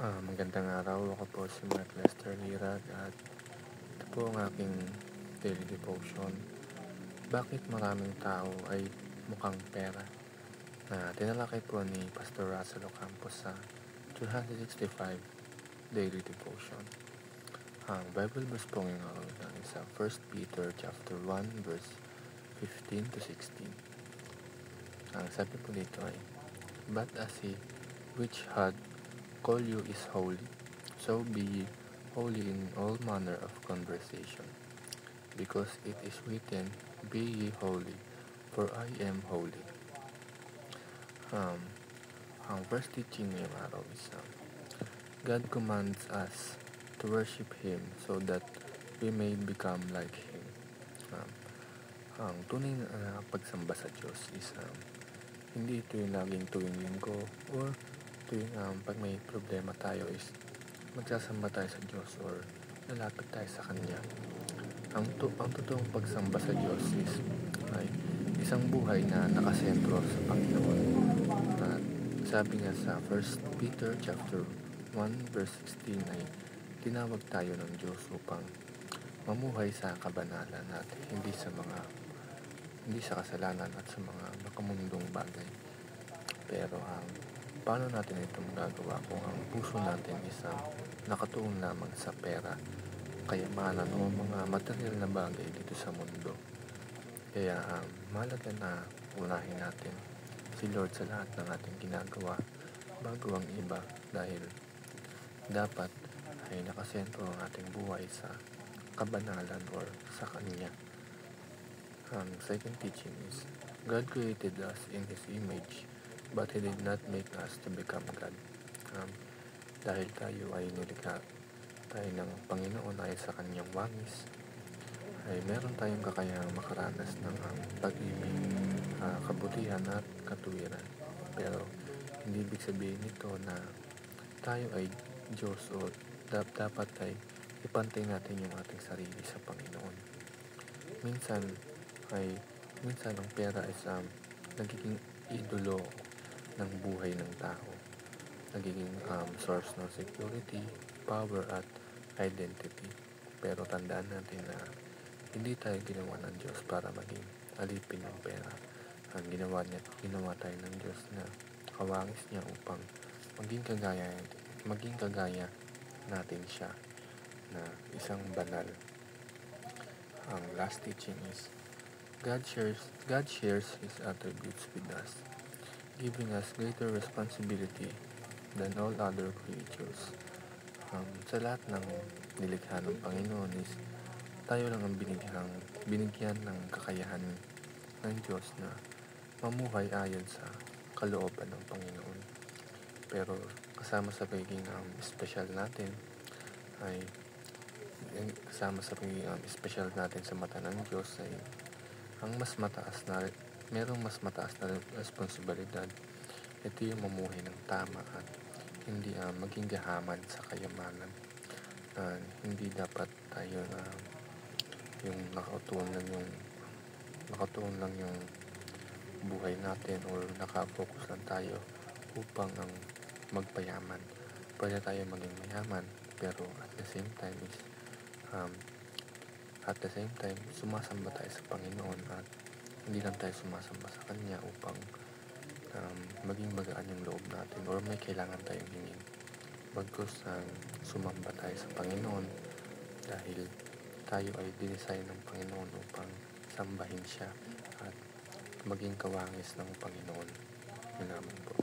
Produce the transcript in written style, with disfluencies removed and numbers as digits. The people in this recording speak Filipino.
Magandang araw. Ako po si Mark Lester Lirag at ito po ang aking daily devotion. Bakit maraming tao ay mukhang pera? Na tinalakay po ni Pastor Russell Ocampo sa 365 daily devotion. Ang Bible verse po ngayong araw ay sa 1 Peter chapter 1 verse 15 to 16. Ang sabi po dito ay, "But as he which had called you is holy, so be ye holy in all manner of conversation, because it is written, Be ye holy, for I am holy." Ang first teaching ngayong araw is God commands us to worship Him so that we may become like Him. Ang tunay na pagsamba sa Diyos is hindi ito yung laging tuwing linggo or tuwing pag may problema tayo is magsasamba tayo sa Diyos or lalapit tayo sa Kanya. Ang totoong pagsamba sa Diyos is ay isang buhay na nakasentro sa Panginoon. At sabi nga sa 1 Peter chapter 1 verse 16 ay tinawag tayo ng Diyos upang mamuhay sa kabanalan at hindi sa kasalanan at sa mga makamundong bagay. Pero paano natin ito magagawa kung ang puso natin is nakatuon lamang sa pera, kayamanan o mga material na bagay dito sa mundo? Kaya mahalaga na unahin natin si Lord sa lahat ng ating ginagawa bago ang iba, dahil dapat ay nakasentro ang ating buhay sa kabanalan or sa Kanya. Ang second teaching is, God created us in His image, but He did not make us to become God. Dahil tayo ay nilikha tayo ng Panginoon ay sa Kanyang wangis, ay meron tayong kakayahang makaranas ng pag-ibig, kabutihan at katuwiran. Pero hindi ibig sabihin nito na tayo ay Diyos o dapat ay ipantay natin yung ating sarili sa Panginoon. Minsan ang pera is nagiging idolo ng buhay ng tao. Nagiging source ng security, power at identity. Pero tandaan natin na hindi tayo ginawa ng Diyos para maging alipin ng pera. Ang ginawa tayo ng Diyos na kawangis niya upang maging kagaya natin siya, na isang banal. Ang last teaching is, God shares His attributes with us, giving us greater responsibility than all other creatures. Sa lahat ng nilikha ng Panginoon is tayo lang ang binigyan ng kakayahan ng Diyos na mamuhay ayon sa kalooban ng Panginoon. Pero kasama sa pagiging special natin sa mata ng Diyos ay merong mas mataas na responsibilidad. Ito yung mamuhay ng tama at hindi maging gahaman sa kayamanan. Hindi dapat tayo yung nakatuon lang yung buhay natin or nakafocus lang tayo upang magpayaman. Pwede tayo maging mayaman, pero at the same time sumasamba tayo sa Panginoon at hindi lang tayo sumasamba sa Kanya upang maging magaan yung loob natin or may kailangan tayong hingin. Bagkus sumamba tayo sa Panginoon dahil tayo ay dinesign ng Panginoon upang sambahin siya at maging kawangis ng Panginoon. Yun naman po.